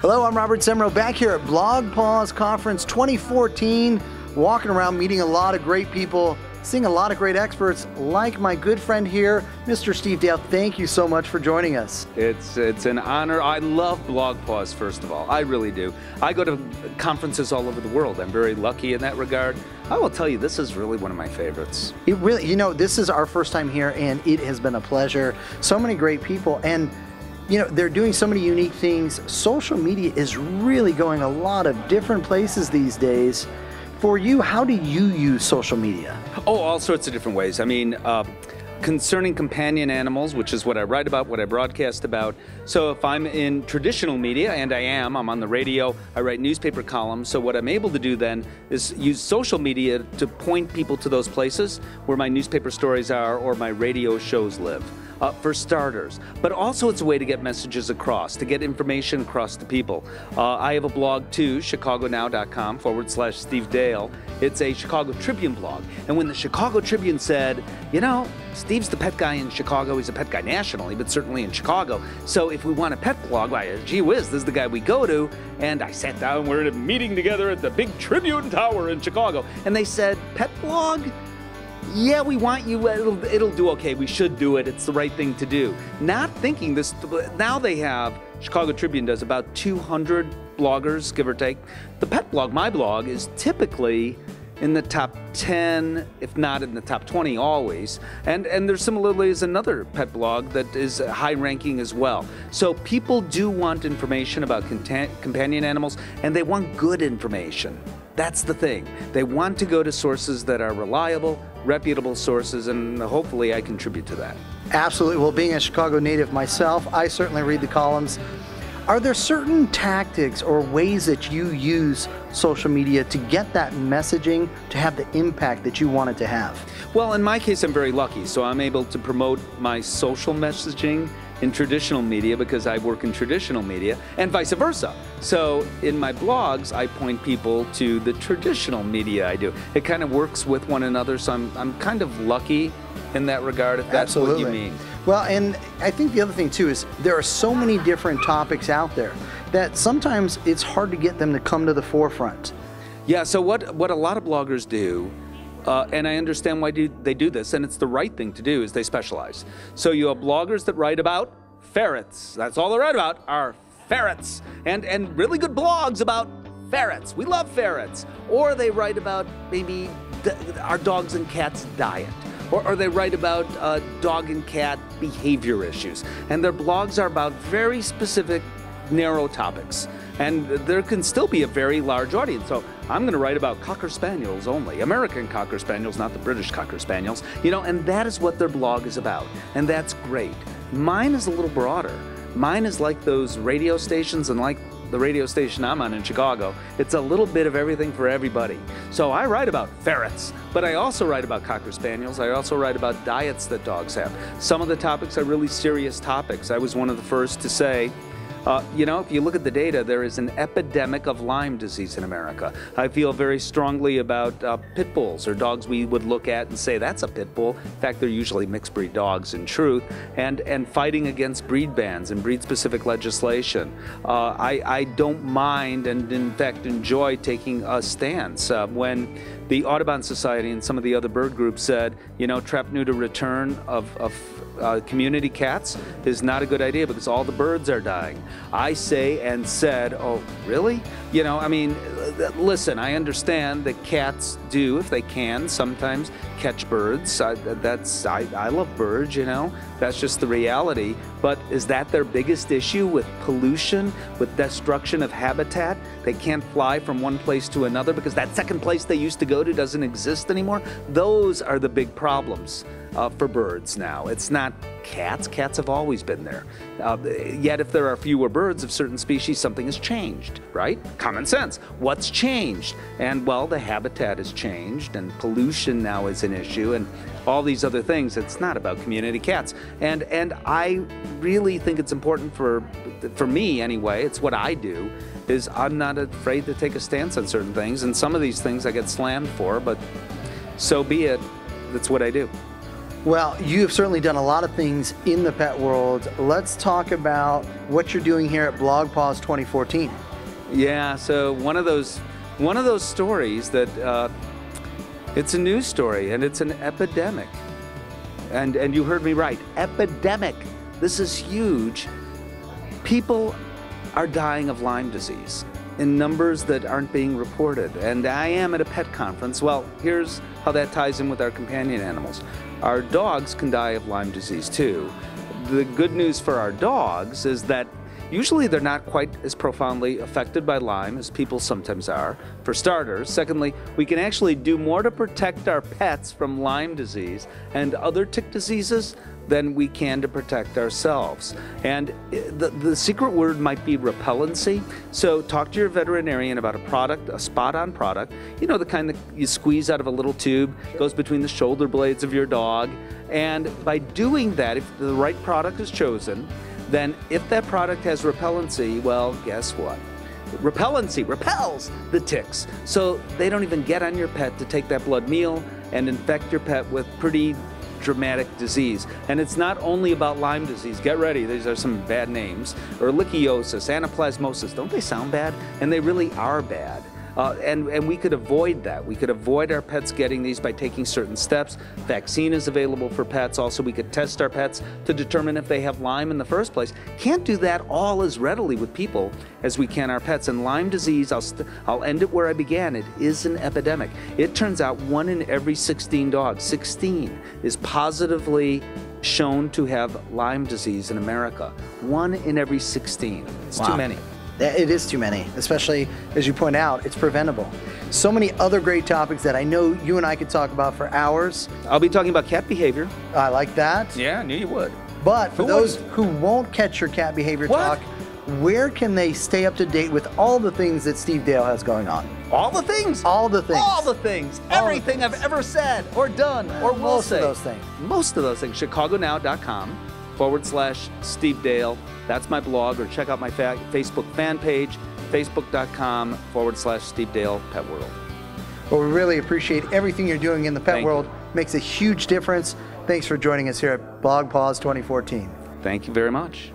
Hello, I'm Robert Semro, back here at BlogPaws Conference 2014, walking around, meeting a lot of great people, seeing a lot of great experts, like my good friend here, Mr. Steve Dale. Thank you so much for joining us. It's an honor. I love BlogPaws, first of all. I really do. I go to conferences all over the world. I'm very lucky in that regard. I will tell you, this is really one of my favorites. It really, you know, this is our first time here, and it has been a pleasure. So many great people, and you know, they're doing so many unique things. Social media is really going a lot of different places these days. For you, how do you use social media? Oh, all sorts of different ways. I mean, concerning companion animals, which is what I write about, what I broadcast about. So if I'm in traditional media, and I'm on the radio, I write newspaper columns. So what I'm able to do then is use social media to point people to those places where my newspaper stories are or my radio shows live. For starters, but also it's a way to get messages across, to get information across to people. I have a blog too, chicagonow.com/Steve Dale. It's a Chicago Tribune blog. And when the Chicago Tribune said, you know, Steve's the pet guy in Chicago, he's a pet guy nationally, but certainly in Chicago. So if we want a pet blog, why, gee whiz, this is the guy we go to. And I sat down, we're in a meeting together at the big Tribune Tower in Chicago. And they said, pet blog? Yeah, we want you, it'll do okay, we should do it, it's the right thing to do. Not thinking this, now they have, Chicago Tribune does about 200 bloggers, give or take. The pet blog, my blog, is typically in the top 10, if not in the top 20 always. And there's similarly is another pet blog that is high ranking as well. So people do want information about companion animals, and they want good information. That's the thing. They want to go to sources that are reliable, reputable sources, and hopefully I contribute to that. Absolutely. Well, being a Chicago native myself, I certainly read the columns. Are there certain tactics or ways that you use social media to get that messaging to have the impact that you want it to have? Well, in my case, I'm very lucky, so I'm able to promote my social messaging in traditional media because I work in traditional media, and vice versa. So in my blogs, I point people to the traditional media I do. It kind of works with one another, so I'm kind of lucky in that regard, if that's Absolutely. what you mean. Well, and I think the other thing too is there are so many different topics out there that sometimes it's hard to get them to come to the forefront. Yeah, so what a lot of bloggers do, and I understand why they do this, and it's the right thing to do, is they specialize. So you have bloggers that write about ferrets. That's all they write about are ferrets, and really good blogs about ferrets. We love ferrets. Or they write about maybe our dogs and cats' diet. Or they write about dog and cat behavior issues. And their blogs are about very specific, narrow topics. And there can still be a very large audience. So I'm going to write about Cocker Spaniels only, American Cocker Spaniels, not the British Cocker Spaniels. You know, and that is what their blog is about. And that's great. Mine is a little broader. Mine is like those radio stations, and like the radio station I'm on in Chicago, it's a little bit of everything for everybody. So I write about ferrets, but I also write about Cocker Spaniels. I also write about diets that dogs have. Some of the topics are really serious topics. I was one of the first to say, you know, if you look at the data, there is an epidemic of Lyme disease in America. I feel very strongly about pit bulls, or dogs we would look at and say, that's a pit bull. In fact, they're usually mixed breed dogs in truth, and fighting against breed bans and breed-specific legislation. I don't mind, and in fact enjoy, taking a stance. When the Audubon Society and some of the other bird groups said, you know, trap, neuter, return of community cats is not a good idea because all the birds are dying. I say and said, oh, really? You know, I mean, listen, I understand that cats do, if they can, sometimes catch birds. I love birds, you know. That's just the reality. But is that their biggest issue, with pollution, with destruction of habitat? They can't fly from one place to another because that second place they used to go to doesn't exist anymore? Those are the big problems for birds now. It's not cats. Cats have always been there. Yet if there are fewer birds of certain species, something has changed, right? Common sense. What's changed? And well, the habitat has changed, and pollution now is an issue, and all these other things. It's not about community cats. And I really think it's important for me anyway, it's what I do, is I'm not afraid to take a stance on certain things, and some of these things I get slammed for, but so be it. That's what I do. Well, you have certainly done a lot of things in the pet world. Let's talk about what you're doing here at BlogPaws 2014. Yeah, so one of those stories that it's a news story, and it's an epidemic. And you heard me right, epidemic. This is huge. People are dying of Lyme disease in numbers that aren't being reported. And I am at a pet conference. Well, here's how that ties in with our companion animals. Our dogs can die of Lyme disease too. The good news for our dogs is that usually they're not quite as profoundly affected by Lyme as people sometimes are, for starters. Secondly, we can actually do more to protect our pets from Lyme disease and other tick diseases than we can to protect ourselves. And the secret word might be repellency. So talk to your veterinarian about a product, a spot-on product, you know, the kind that you squeeze out of a little tube, goes between the shoulder blades of your dog. And by doing that, if the right product is chosen, then if that product has repellency, well, guess what? Repellency repels the ticks. So they don't even get on your pet to take that blood meal and infect your pet with pretty dramatic disease. And it's not only about Lyme disease. Get ready, these are some bad names. Ehrlichiosis, anaplasmosis. Don't they sound bad? And they really are bad. And we could avoid that. We could avoid our pets getting these by taking certain steps. Vaccine is available for pets. Also, we could test our pets to determine if they have Lyme in the first place. Can't do that all as readily with people as we can our pets. And Lyme disease, I'll end it where I began. It is an epidemic. It turns out 1 in every 16 dogs, 16, is positively shown to have Lyme disease in America. 1 in every 16. It's Wow. too many. It is too many, especially as you point out, it's preventable. So many other great topics that I know you and I could talk about for hours. I'll be talking about cat behavior. I like that. Yeah, I knew you would. But for those who won't catch your cat behavior talk, where can they stay up to date with all the things that Steve Dale has going on? All the things. All the things. All the things. Everything I've ever said or done or will say. Most of those things. Most of those things. ChicagoNow.com/Steve Dale. That's my blog, or check out my Facebook fan page, Facebook.com/Steve Dale Pet World. Well, we really appreciate everything you're doing in the pet world. Makes a huge difference. Thanks for joining us here at BlogPaws 2014. Thank you very much.